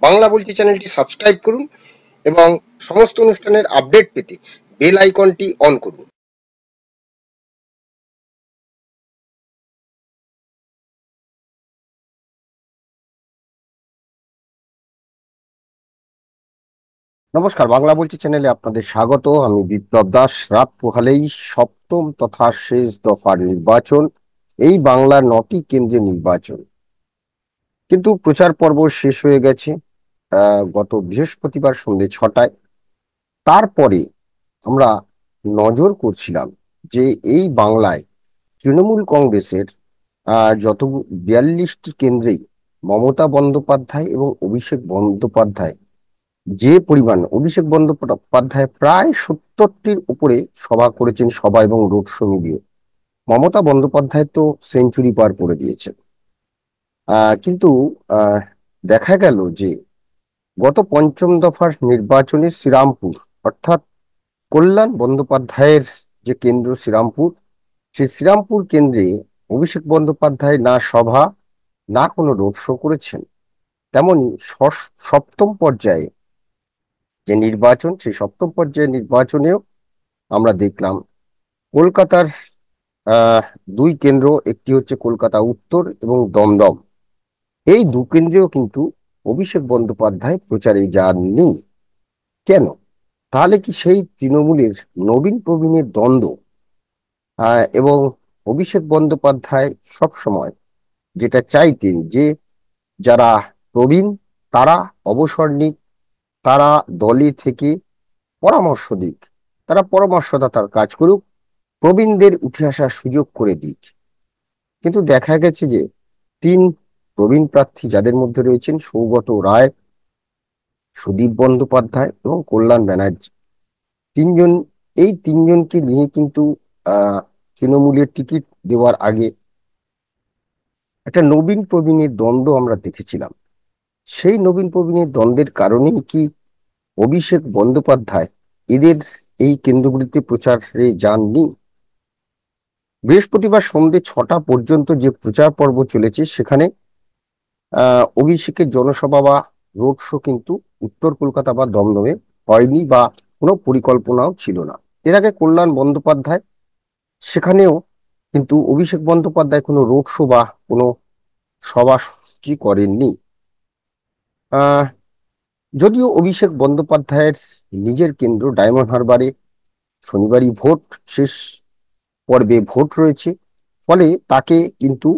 বাংলা বলছি চ্যানেলটি সাবস্ক্রাইব করুন এবং সমস্ত অনুষ্ঠানের আপডেট পেতে বেল আইকনটি অন করুন। নমস্কার, বাংলা বলছি চ্যানেলে আপনাদের স্বাগত। আমি বিপ্লব দাস। রাত পোহালেই সপ্তম তথা শেষ দফার নির্বাচন, এই বাংলার 9টি কেন্দ্রে নির্বাচন, কিন্তু প্রচার পর্ব শেষ হয়ে গেছে গত বৃহস্পতিবার সন্ধ্যে 6টায়। তারপরে আমরা নজর করছিলাম যে এই বাংলায় তৃণমূল কংগ্রেসের যত 42টি কেন্দ্রেই মমতা বন্দ্যোপাধ্যায় এবং অভিষেক বন্দ্যোপাধ্যায় যে পরিমাণ, অভিষেক বন্দ্যোপাধ্যায় প্রায় 70টির উপরে সভা করেছেন, সভা এবং রোড শো মিলিয়ে। মমতা বন্দ্যোপাধ্যায় তো সেঞ্চুরি পার করে দিয়েছেন। কিন্তু দেখা গেল যে গত পঞ্চম দফার নির্বাচনে শ্রীরামপুর, অর্থাৎ কল্যাণ বন্দ্যোপাধ্যায়ের যে কেন্দ্র শ্রীরামপুর, সেই শ্রীরামপুর কেন্দ্রে অভিষেক বন্দ্যোপাধ্যায় না সভা না কোনো রোড শো করেছেন। তেমনি সপ্তম পর্যায়ে যে নির্বাচন, সেই সপ্তম পর্যায়ের নির্বাচনেও আমরা দেখলাম কলকাতার দুই কেন্দ্র, একটি হচ্ছে কলকাতা উত্তর এবং দমদম, এই দু কেন্দ্রেও কিন্তু অভিষেক বন্দ্যোপাধ্যায় প্রচারে যাননি। কেন? তাহলে কি সেই তৃণমূলের নবীন প্রবীণের দ্বন্দ্ব এবং অভিষেক বন্দ্যোপাধ্যায় সব সময় যেটা চাইতেন যে যারা প্রবীণ তারা অবসর নিক, তারা দলে থেকে পরামর্শ দিক, তারা পরামর্শদাতার কাজ করুক, প্রবীণদের উঠে আসার সুযোগ করে দিক। কিন্তু দেখা গেছে যে 3 প্রবীণ প্রার্থী, যাদের মধ্যে রয়েছেন সৌগত রায়, সুদীপ বন্দ্যোপাধ্যায় এবং কল্যাণ ব্যানার্জি, এই তিনজনকে নিয়ে কিন্তু তৃণমূলের টিকিট দেওয়ার আগে একটা নবীন প্রবীণের দ্বন্দ্ব আমরা দেখেছিলাম। সেই নবীন প্রবীণের দ্বন্দ্বের কারণেই কি অভিষেক বন্দ্যোপাধ্যায় এদের এই কেন্দ্রগুলিতে প্রচারে যাননি? বৃহস্পতিবার সন্ধ্যে 6টা পর্যন্ত যে প্রচার পর্ব চলেছে, সেখানে অভিষেকের জনসভা বা রোড শো কিন্তু উত্তর কলকাতা বা দমদমে হয়নি, বা কোনো পরিকল্পনাও ছিল না। এর আগে কল্যাণ বন্দ্যোপাধ্যায়, সেখানেও কিন্তু অভিষেক বন্দ্যোপাধ্যায় কোনো রোড শো বা কোনো সভাসূচি করেননি। যদিও অভিষেক বন্দ্যোপাধ্যায়ের নিজের কেন্দ্র ডায়মন্ড হারবারে শনিবারই ভোট, শেষ পর্বে ভোট রয়েছে, ফলে তাকে কিন্তু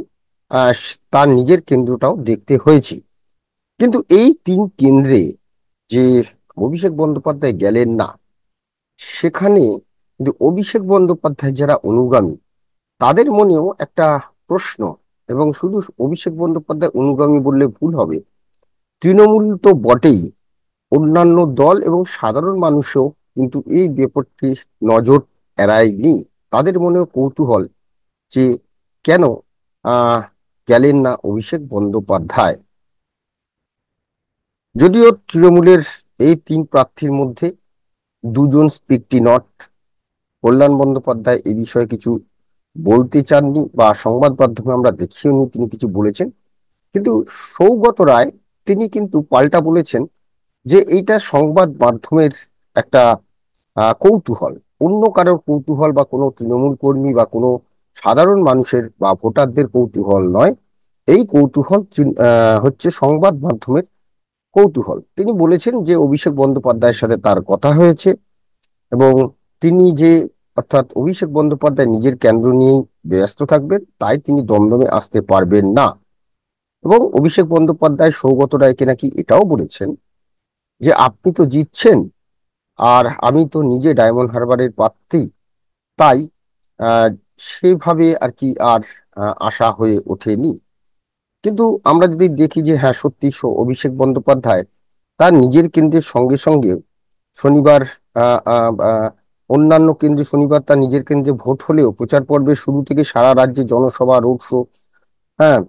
তার নিজের কেন্দ্রটাও দেখতে হয়েছে। কিন্তু এই 3 কেন্দ্রে যে অভিষেক বন্দ্যোপাধ্যায় গেলেন না, সেখানে কিন্তু অভিষেক বন্দ্যোপাধ্যায় যারা অনুগামী, তাদের মনেও একটা প্রশ্ন, এবং শুধু অভিষেক বন্দ্যোপাধ্যায় অনুগামী বললে ভুল হবে, তৃণমূল তো বটেই, অন্যান্য দল এবং সাধারণ মানুষও কিন্তু এই ব্যাপারটি নজর এড়ায়নি। তাদের মনেও কৌতূহল যে কেন গেলেন না অভিষেক বন্দ্যোপাধ্যায়। যদিও তৃণমূলের এই 3 প্রার্থীর মধ্যে 2জন স্পিকটি নট, কল্যাণ বন্দ্যোপাধ্যায় এই বিষয়ে কিছু বলতে চাননি, বা সংবাদ মাধ্যমে আমরা দেখিওনি তিনি কিছু বলেছেন। কিন্তু সৌগত রায়, তিনি কিন্তু পাল্টা বলেছেন যে এইটা সংবাদ মাধ্যমের একটা কৌতূহল, অন্য কারোর কৌতূহল বা কোনো তৃণমূল কর্মী বা কোনো সাধারণ মানুষের বা ভোটারদের কৌতূহল নয়, এই কৌতূহল হচ্ছে সংবাদ মাধ্যমের কৌতূহল। তিনি বলেছেন যে অভিষেক বন্দ্যোপাধ্যায়ের সাথে তার কথা হয়েছে, এবং তিনি যে, অর্থাৎ অভিষেক বন্দ্যোপাধ্যায় নিজের কেন্দ্র নিয়েই ব্যস্ত থাকবেন, তাই তিনি দমদমে আসতে পারবেন না। এবং অভিষেক বন্দ্যোপাধ্যায় সৌগত রায়কে নাকি এটাও বলেছেন যে আপনি তো জিতছেন, আর আমি তো নিজে ডায়মন্ড হারবারের প্রার্থী, তাই সেভাবে আর কি আর আশা হয়ে ওঠেনি। কিন্তু আমরা যদি দেখি যে হ্যাঁ, সত্যি অভিষেক বন্দ্যোপাধ্যায় তার নিজের কেন্দ্রের সঙ্গে সঙ্গে শনিবার অন্যান্য কেন্দ্রে শনিবার তার নিজের কেন্দ্রে ভোট হলেও প্রচার পর্বের শুরু থেকে সারা রাজ্যে জনসভা, রোড শো হ্যাঁ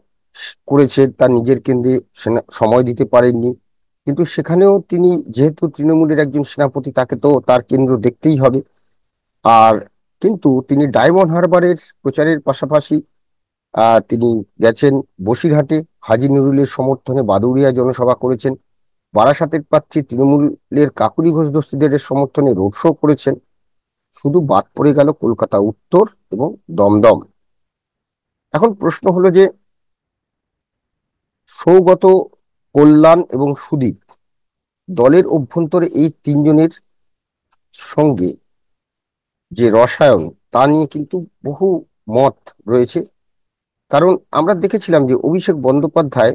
করেছে, তার নিজের কেন্দ্রে সময় দিতে পারেননি। কিন্তু সেখানেও তিনি যেহেতু তৃণমূলের একজন সেনাপতি, তাকে তো তার কেন্দ্র দেখতেই হবে। আর কিন্তু তিনি ডায়মন্ড হারবারের প্রচারের পাশাপাশি তিনি গেছেন বসিরহাটে, হাজী নুরুলের সমর্থনে বাদুড়িয়া জনসভা করেছেন, বারাসাতের প্রার্থী তৃণমূলের কাকুলি ঘোষ দস্তিদের সমর্থনে রোড শো করেছেন। শুধু বাদ পড়ে গেল কলকাতা উত্তর এবং দমদম। এখন প্রশ্ন হলো যে সৌগত, কল্যাণ এবং সুদীপ, দলের অভ্যন্তরে এই তিনজনের সঙ্গে যে রসায়ন, তা নিয়ে কিন্তু বহু মত রয়েছে। কারণ আমরা দেখেছিলাম যে অভিষেক বন্দ্যোপাধ্যায়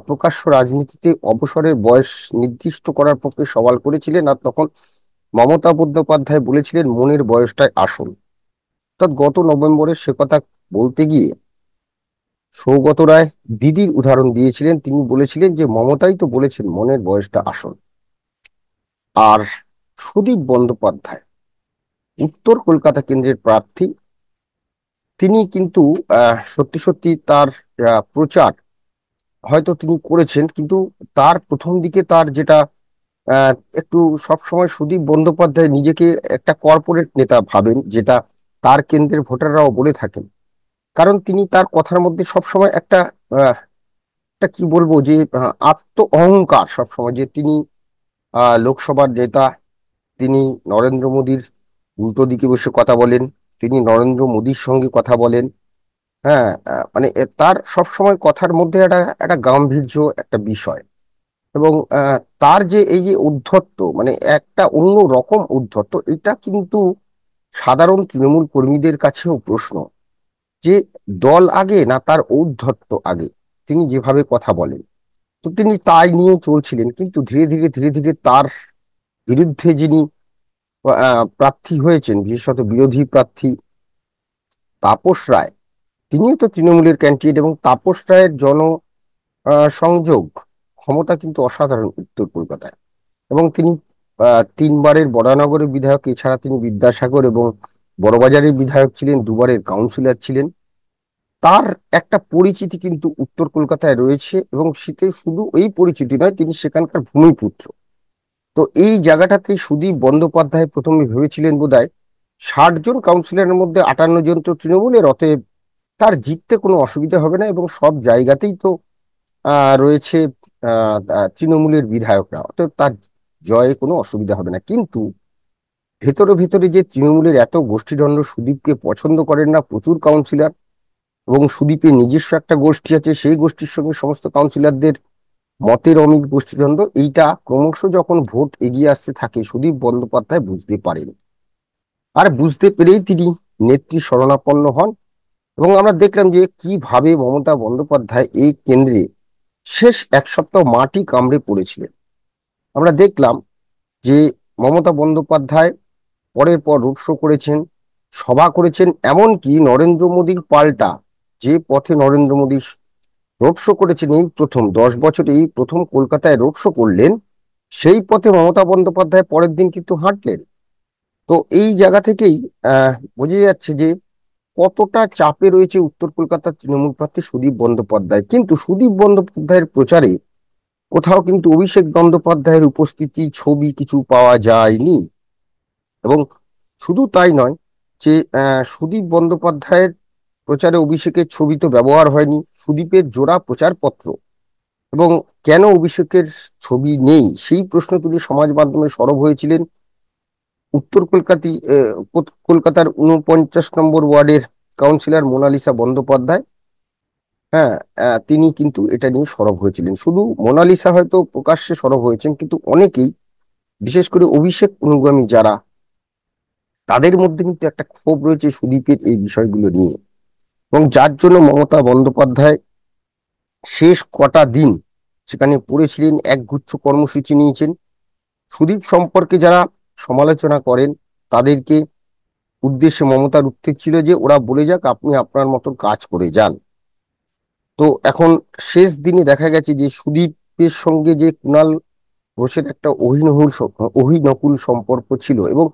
প্রকাশ্য রাজনীতিতে অবসরের বয়স নির্দিষ্ট করার পক্ষে সওয়াল করেছিলেন, আর তখন মমতা বন্দ্যোপাধ্যায় বলেছিলেন মনের বয়সটাই আসল। অর্থাৎ গত নভেম্বরে সে কথা বলতে গিয়ে সৌগত রায় দিদির উদাহরণ দিয়েছিলেন। তিনি বলেছিলেন যে মমতাই তো বলেছেন মনের বয়সটা আসল। আর সুদীপ বন্দ্যোপাধ্যায় উত্তর কলকাতা কেন্দ্রের প্রার্থী। তিনি কিন্তু সত্যি সত্যি তার প্রচার হয়তো তিনি করেছেন, কিন্তু তার প্রথম দিকে তার যেটা আহ, একটু সবসময় সুদীপ বন্দ্যোপাধ্যায় নিজেকে একটা কর্পোরেট নেতা ভাবেন, যেটা তার কেন্দ্রের ভোটাররাও বলে থাকেন। কারণ তিনি তার কথার মধ্যে সবসময় একটা কি বলবো যে আত্ম অহংকার সবসময়, যে তিনি লোকসভার নেতা, তিনি নরেন্দ্র মোদীর উল্টো দিকে বসে কথা বলেন, তিনি নরেন্দ্র মোদীর সঙ্গে কথা বলেন। হ্যাঁ, মানে তার সবসময় কথার মধ্যে একটা একটা গাম্ভীর্য, একটা বিষয়। এবং তার যে এই যে উদ্ধত্ত, মানে একটা অন্য রকম উদ্ধত্ত, এটা কিন্তু সাধারণ তৃণমূল কর্মীদের কাছেও প্রশ্ন, যে দল আগে না তার ঔদ্ধত্য আগে। তিনি যেভাবে কথা বলেন, তো তিনি তাই নিয়ে চলছিলেন। কিন্তু ধীরে ধীরে ধীরে ধীরে তার বিরুদ্ধে যিনি প্রার্থী হয়েছেন, বিশেষত বিরোধী প্রার্থী তাপস রায়, তিনিও তো তৃণমূলের ক্যান্ডিডেট, এবং তাপস রায়ের সংযোগ ক্ষমতা কিন্তু অসাধারণ উত্তর কলকাতায়। এবং তিনি তিনবারের বরানগরের বিধায়ক, এছাড়া তিনি বিদ্যাসাগর এবং বড়বাজারের বিধায়ক ছিলেন, দুবারের কাউন্সিলর ছিলেন। তার একটা পরিচিতি কিন্তু উত্তর কলকাতায় রয়েছে, এবং শীতে শুধু এই পরিচিতি নয়, তিনি সেখানকার ভূমিপুত্র। তো এই জায়গাটাতে সুদীপ বন্দ্যোপাধ্যায় প্রথমে ভেবেছিলেন বোধহয় 60 জন কাউন্সিলরের মধ্যে 58 জন তো তৃণমূলের, অতএব তার জিততে কোনো অসুবিধা হবে না, এবং সব জায়গাতেই তো রয়েছে তৃণমূলের বিধায়করা, অতএব তার জয়ে কোনো অসুবিধা হবে না। কিন্তু ভেতরে ভেতরে যে তৃণমূলের এত গোষ্ঠীদ্বন্দ্ব, সুদীপকে পছন্দ করেন না প্রচুর কাউন্সিলর, এবং সুদীপের নিজস্ব একটা গোষ্ঠী আছে, সেই গোষ্ঠীর সঙ্গে সমস্ত কাউন্সিলরদের মতের অমিল, গোষ্ঠীদ্বন্দ্ব, এইটা ক্রমশ যখন ভোট এগিয়ে আসতে থাকে সুদীপ বন্দ্যোপাধ্যায় বুঝতে পারেন। আর বুঝতে পেরেই তিনি নেত্রী শরণাপন্ন হন। এবং আমরা দেখলাম যে কিভাবে মমতা বন্দ্যোপাধ্যায় এই কেন্দ্রে শেষ এক সপ্তাহ মাটি কামড়ে পড়েছিলেন। আমরা দেখলাম যে মমতা বন্দ্যোপাধ্যায় পরের পর রোড শো করেছেন, সভা করেছেন, এমনকি নরেন্দ্র মোদীর পাল্টা যে পথে নরেন্দ্র মোদী রোড শো করেছেন, এই প্রথম 10 বছরে এই প্রথম কলকাতায় রোড শো করলেন, সেই পথে মমতা বন্দ্যোপাধ্যায় পরের দিন কিন্তু হাঁটলেন। তো এই জায়গা থেকেই বোঝা যাচ্ছে যে কতটা চাপে রয়েছে উত্তর কলকাতার তৃণমূল প্রার্থী সুদীপ বন্দ্যোপাধ্যায়। কিন্তু সুদীপ বন্দ্যোপাধ্যায়ের প্রচারে কোথাও কিন্তু অভিষেক বন্দ্যোপাধ্যায়ের উপস্থিতি, ছবি কিছু পাওয়া যায়নি। এবং শুধু তাই নয়, যে সুদীপ বন্দ্যোপাধ্যায়ের প্রচারে অভিষেকের ছবি তো ব্যবহার হয়নি, সুদীপের জোড়া প্রচারপত্র, এবং কেন অভিষেকের ছবি নেই সেই প্রশ্ন তুলে সমাজ মাধ্যমে সরব হয়েছিলেন উত্তর কলকাতার 49 নম্বর ওয়ার্ডের কাউন্সিলর মোনালিসা বন্দ্যোপাধ্যায়। হ্যাঁ, তিনি কিন্তু এটা নিয়ে সরব হয়েছিলেন। শুধু মোনালিসা হয়তো প্রকাশ্যে সরব হয়েছেন, কিন্তু অনেকেই, বিশেষ করে অভিষেক অনুগামী যারা, তাদের মধ্যে কিন্তু একটা ক্ষোভ রয়েছে সুদীপের এই বিষয়গুলো নিয়ে। এবং যার জন্য মমতা বন্দ্যোপাধ্যায় শেষ কটা দিন সেখানে পড়েছিলেন, একগুচ্ছ কর্মসূচি নিয়েছেন। সুদীপ সম্পর্কে যারা সমালোচনা করেন, তাদেরকে উদ্দেশ্যে মমতার উত্তর ছিল যে ওরা বলে যাক, আপনি আপনার মতো কাজ করে যান। তো এখন শেষ দিনে দেখা গেছে যে সুদীপের সঙ্গে যে কুণাল ঘোষের একটা অহিনকুল সম্পর্ক ছিল, এবং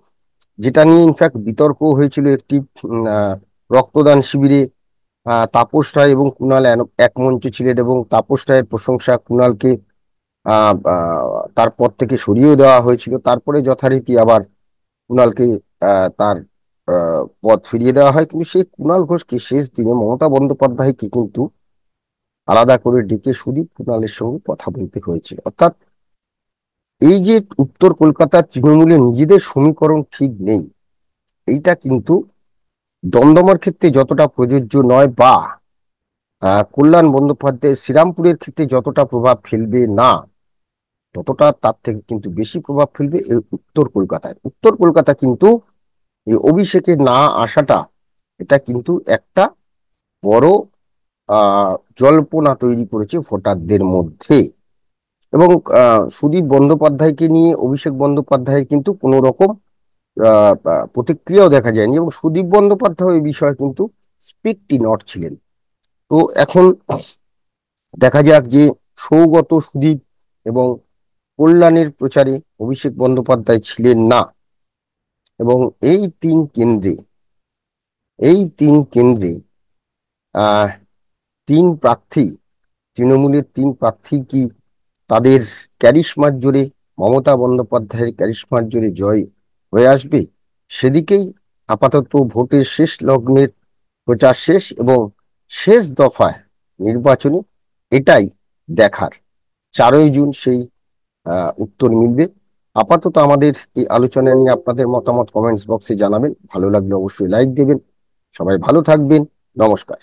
যেটা নিয়ে ইনফ্যাক্ট বিতর্ক হয়েছিল একটি রক্তদান শিবিরে। তাপস রায় এবং কুণাল এক মঞ্চে ছিলেন, এবং তাপস রায়ের প্রশংসা, কুণালকে তার পদ থেকে সরিয়ে দেওয়া হয়েছিল। তারপরে যথারীতি আবার কুণালকে তার পদ ফিরিয়ে দেওয়া হয়। কিন্তু সেই কুণাল ঘোষকে শেষ দিনে মমতা বন্দ্যোপাধ্যায়কে কিন্তু আলাদা করে ডেকে সুদীপ কুণালের সঙ্গে কথা বলতে হয়েছিল। অর্থাৎ এই যে উত্তর কলকাতার তৃণমূলের নিজেদের সমীকরণ ঠিক নেই, এইটা কিন্তু দমদমার ক্ষেত্রে যতটা প্রযোজ্য নয়, বা কল্যাণ বন্দ্যোপাধ্যায় শ্রীরামপুরের ক্ষেত্রে যতটা প্রভাব ফেলবে না, ততটা তার থেকে কিন্তু বেশি প্রভাব ফেলবে এই উত্তর কলকাতায়। উত্তর কলকাতা কিন্তু এই অভিষেকে না আসাটা, এটা কিন্তু একটা বড় জল্পনা তৈরি করেছে ভোটারদের মধ্যে। এবং সুদীপ বন্দ্যোপাধ্যায়কে নিয়ে অভিষেক বন্দ্যোপাধ্যায়ের কিন্তু কোনো রকম প্রতিক্রিয়াও দেখা যায়নি, এবং সুদীপ বন্দ্যোপাধ্যায় এই বিষয়ে কিন্তু স্পিকটি নট ছিলেন। তো এখন দেখা যাক যে সৌগত, সুদীপ এবং কল্যাণের প্রচারে অভিষেক বন্দ্যোপাধ্যায় ছিলেন না, এবং এই তিন কেন্দ্রে এই তিন কেন্দ্রে আহ তিন প্রার্থী, তৃণমূলের তিন প্রার্থী কি তাদের ক্যারিশমার জোরে, মমতা বন্দ্যোপাধ্যায়ের ক্যারিশমার জোরে জয় হয়ে আসবে? সেদিকেই আপাতত ভোটের শেষ লগ্নের প্রচার শেষ, এবং শেষ দফায় নির্বাচনে এটাই দেখার। 4ই জুন সেই উত্তর মিলবে। আপাতত আমাদের এই আলোচনা নিয়ে আপনাদের মতামত কমেন্টস বক্সে জানাবেন। ভালো লাগলে অবশ্যই লাইক দেবেন। সবাই ভালো থাকবেন। নমস্কার।